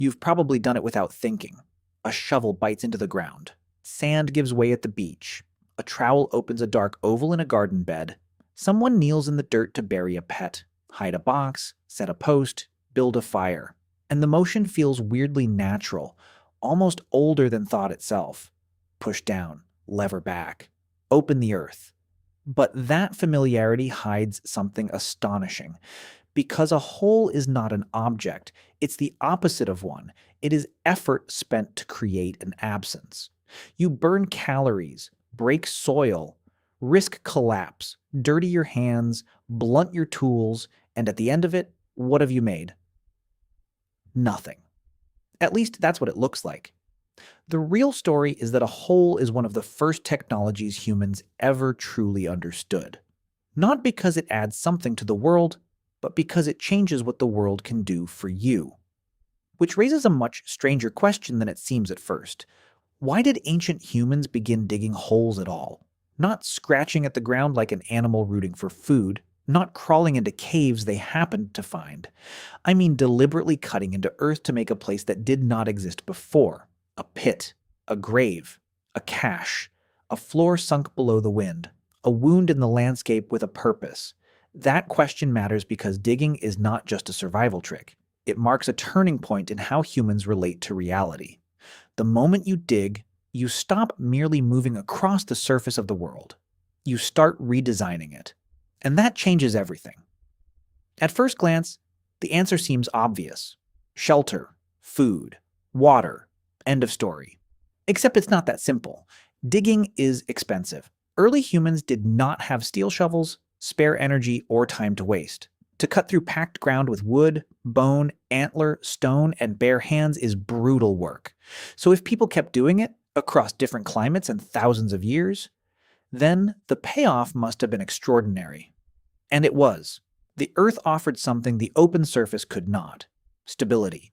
You've probably done it without thinking. A shovel bites into the ground. Sand gives way at the beach. A trowel opens a dark oval in a garden bed. Someone kneels in the dirt to bury a pet, hide a box, set a post, build a fire. And the motion feels weirdly natural, almost older than thought itself. Push down, lever back, open the earth. But that familiarity hides something astonishing. Because a whole is not an object, it's the opposite of one. It is effort spent to create an absence. You burn calories, break soil, risk collapse, dirty your hands, blunt your tools, and at the end of it, what have you made? Nothing. At least that's what it looks like. The real story is that a whole is one of the first technologies humans ever truly understood. Not because it adds something to the world, but because it changes what the world can do for you. Which raises a much stranger question than it seems at first. Why did ancient humans begin digging holes at all? Not scratching at the ground like an animal rooting for food, not crawling into caves they happened to find. I mean deliberately cutting into earth to make a place that did not exist before. A pit, a grave, a cache, a floor sunk below the wind, a wound in the landscape with a purpose. That question matters because digging is not just a survival trick. It marks a turning point in how humans relate to reality. The moment you dig, you stop merely moving across the surface of the world. You start redesigning it. And that changes everything. At first glance, the answer seems obvious. Shelter, food, water, end of story. Except it's not that simple. Digging is expensive. Early humans did not have steel shovels, spare energy, or time to waste. To cut through packed ground with wood, bone, antler, stone, and bare hands is brutal work. So if people kept doing it across different climates and thousands of years, then the payoff must have been extraordinary. And it was. The Earth offered something the open surface could not: stability.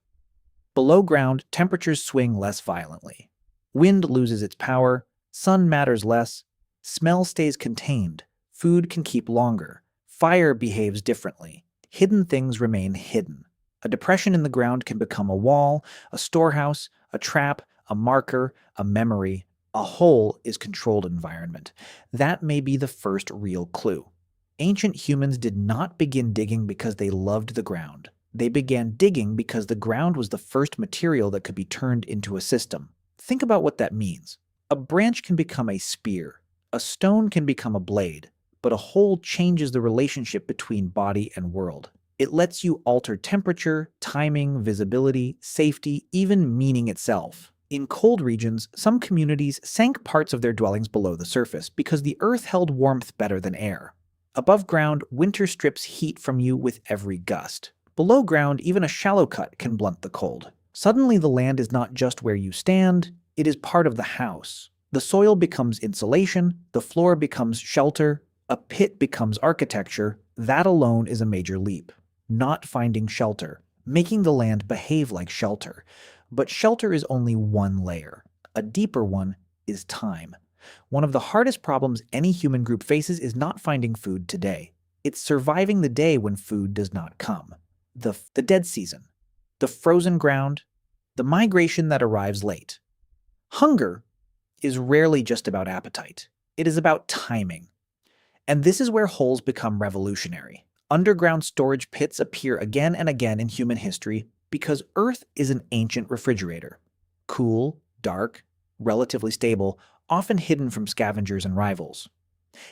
Below ground, temperatures swing less violently. Wind loses its power, sun matters less, smell stays contained, food can keep longer, fire behaves differently, hidden things remain hidden. A depression in the ground can become a wall, a storehouse, a trap, a marker, a memory. A hole is controlled environment. That may be the first real clue. Ancient humans did not begin digging because they loved the ground. They began digging because the ground was the first material that could be turned into a system. Think about what that means. A branch can become a spear. A stone can become a blade. But a hole changes the relationship between body and world. It lets you alter temperature, timing, visibility, safety, even meaning itself. In cold regions, some communities sank parts of their dwellings below the surface because the earth held warmth better than air. Above ground, winter strips heat from you with every gust. Below ground, even a shallow cut can blunt the cold. Suddenly, the land is not just where you stand, it is part of the house. The soil becomes insulation, the floor becomes shelter, a pit becomes architecture. That alone is a major leap. Not finding shelter, making the land behave like shelter. But shelter is only one layer. A deeper one is time. One of the hardest problems any human group faces is not finding food today. It's surviving the day when food does not come. The dead season, the frozen ground, the migration that arrives late. Hunger is rarely just about appetite. It is about timing. And this is where holes become revolutionary. Underground storage pits appear again and again in human history because Earth is an ancient refrigerator. Cool, dark, relatively stable, often hidden from scavengers and rivals.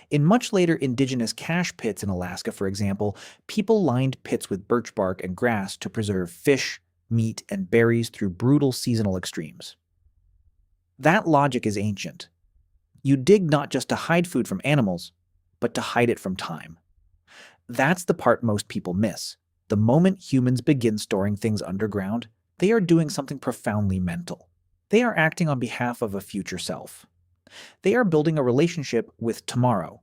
In much later indigenous cache pits in Alaska, for example, people lined pits with birch bark and grass to preserve fish, meat, and berries through brutal seasonal extremes. That logic is ancient. You dig not just to hide food from animals, but to hide it from time. That's the part most people miss. The moment humans begin storing things underground, they are doing something profoundly mental. They are acting on behalf of a future self. They are building a relationship with tomorrow.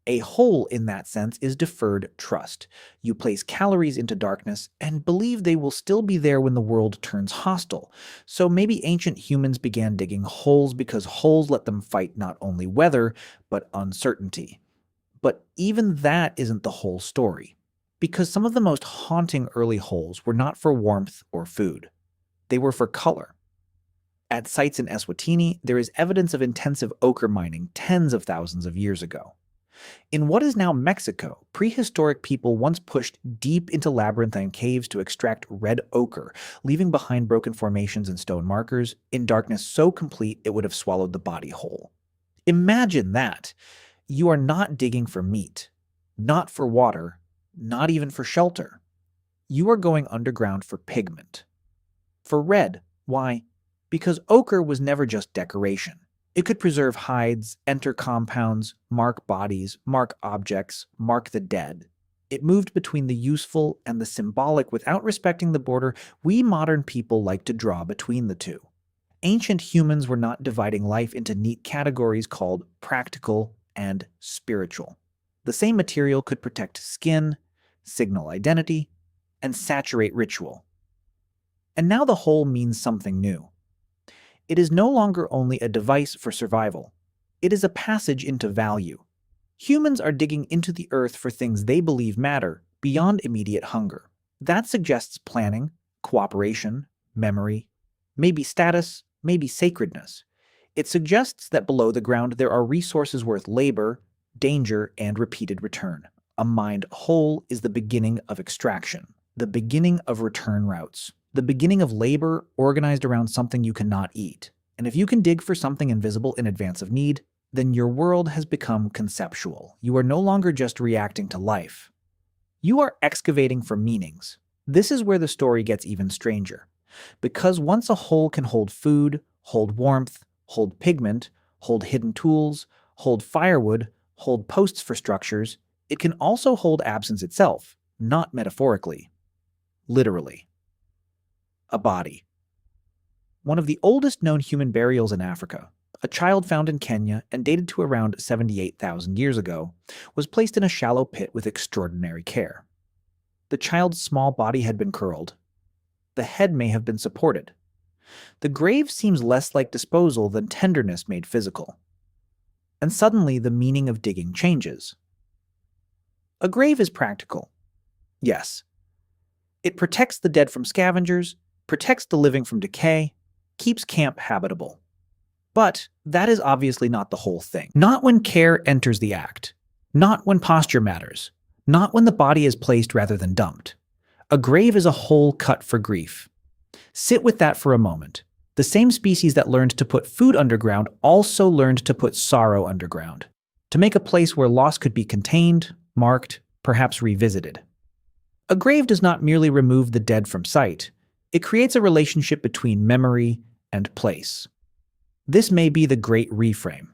A hole, in that sense, is deferred trust. You place calories into darkness and believe they will still be there when the world turns hostile. So maybe ancient humans began digging holes because holes let them fight not only weather, but uncertainty. But even that isn't the whole story, because some of the most haunting early holes were not for warmth or food. They were for color. At sites in Eswatini, there is evidence of intensive ochre mining tens of thousands of years ago. In what is now Mexico, prehistoric people once pushed deep into labyrinthine caves to extract red ochre, leaving behind broken formations and stone markers in darkness so complete it would have swallowed the body whole. Imagine that. You are not digging for meat, not for water, not even for shelter. You are going underground for pigment. For red. Why? Because ochre was never just decoration. It could preserve hides, enter compounds, mark bodies, mark objects, mark the dead. It moved between the useful and the symbolic without respecting the border we modern people like to draw between the two. Ancient humans were not dividing life into neat categories called practical and spiritual. The same material could protect skin, signal identity, and saturate ritual. And now the whole means something new. It is no longer only a device for survival. It is a passage into value. Humans are digging into the earth for things they believe matter beyond immediate hunger. That suggests planning, cooperation, memory, maybe status, maybe sacredness. It suggests that below the ground there are resources worth labor, danger, and repeated return. A mined hole is the beginning of extraction, the beginning of return routes, the beginning of labor organized around something you cannot eat. And if you can dig for something invisible in advance of need, then your world has become conceptual. You are no longer just reacting to life. You are excavating for meanings. This is where the story gets even stranger. Because once a hole can hold food, hold warmth, hold pigment, hold hidden tools, hold firewood, hold posts for structures, it can also hold absence itself, not metaphorically, literally. A body. One of the oldest known human burials in Africa, a child found in Kenya and dated to around 78,000 years ago, was placed in a shallow pit with extraordinary care. The child's small body had been curled. The head may have been supported. The grave seems less like disposal than tenderness made physical. And suddenly the meaning of digging changes. A grave is practical. Yes. It protects the dead from scavengers, protects the living from decay, keeps camp habitable. But that is obviously not the whole thing. Not when care enters the act. Not when posture matters. Not when the body is placed rather than dumped. A grave is a hole cut for grief. Sit with that for a moment. The same species that learned to put food underground also learned to put sorrow underground, to make a place where loss could be contained, marked, perhaps revisited. A grave does not merely remove the dead from sight. It creates a relationship between memory and place. This may be the great reframe.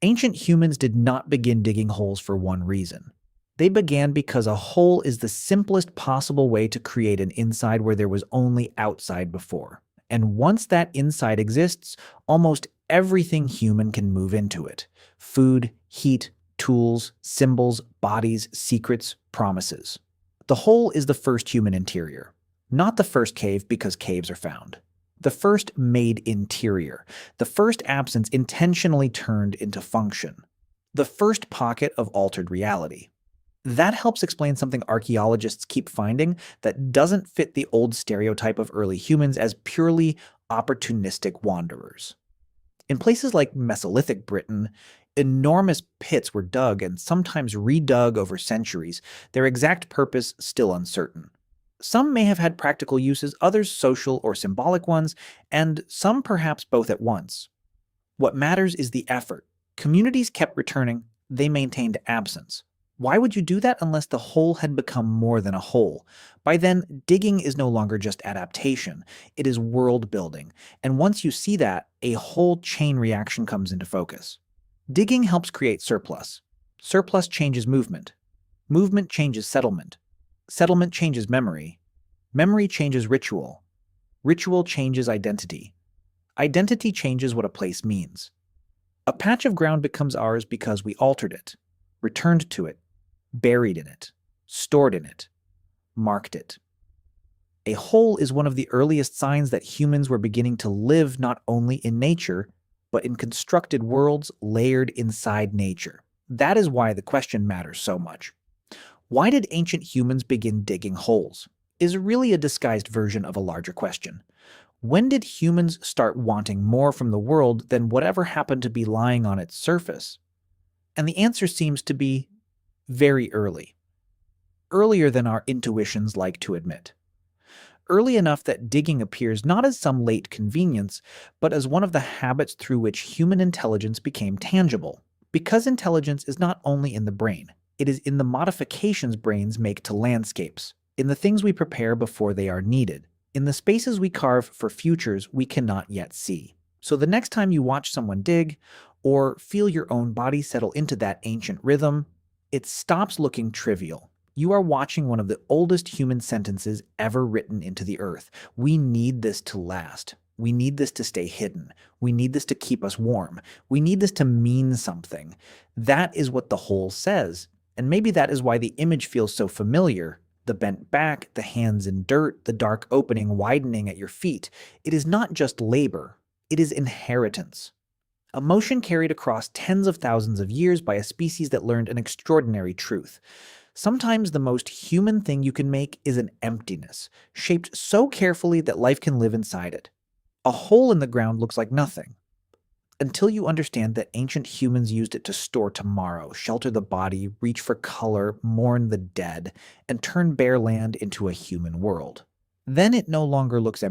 Ancient humans did not begin digging holes for one reason. They began because a hole is the simplest possible way to create an inside where there was only outside before. And once that inside exists, almost everything human can move into it. Food, heat, tools, symbols, bodies, secrets, promises. The hole is the first human interior. Not the first cave because caves are found. The first made interior. The first absence intentionally turned into function. The first pocket of altered reality. That helps explain something archaeologists keep finding that doesn't fit the old stereotype of early humans as purely opportunistic wanderers. In places like Mesolithic Britain, enormous pits were dug and sometimes redug over centuries, their exact purpose still uncertain. Some may have had practical uses, others social or symbolic ones, and some perhaps both at once. What matters is the effort. Communities kept returning, they maintained absence. Why would you do that unless the hole had become more than a hole? By then, digging is no longer just adaptation, it is world building. And once you see that, a whole chain reaction comes into focus. Digging helps create surplus. Surplus changes movement. Movement changes settlement. Settlement changes memory. Memory changes ritual. Ritual changes identity. Identity changes what a place means. A patch of ground becomes ours because we altered it, returned to it, buried in it, stored in it, marked it. A hole is one of the earliest signs that humans were beginning to live not only in nature, but in constructed worlds layered inside nature. That is why the question matters so much. Why did ancient humans begin digging holes? Is really a disguised version of a larger question. When did humans start wanting more from the world than whatever happened to be lying on its surface? And the answer seems to be very early, earlier than our intuitions like to admit. Early enough that digging appears not as some late convenience, but as one of the habits through which human intelligence became tangible. Because intelligence is not only in the brain, it is in the modifications brains make to landscapes, in the things we prepare before they are needed, in the spaces we carve for futures we cannot yet see. So the next time you watch someone dig, or feel your own body settle into that ancient rhythm, it stops looking trivial. You are watching one of the oldest human sentences ever written into the earth. We need this to last. We need this to stay hidden. We need this to keep us warm. We need this to mean something. That is what the whole says. And maybe that is why the image feels so familiar. The bent back, the hands in dirt, the dark opening widening at your feet. It is not just labor. It is inheritance. A motion carried across tens of thousands of years by a species that learned an extraordinary truth. Sometimes the most human thing you can make is an emptiness, shaped so carefully that life can live inside it. A hole in the ground looks like nothing, until you understand that ancient humans used it to store tomorrow, shelter the body, reach for color, mourn the dead, and turn bare land into a human world. Then it no longer looks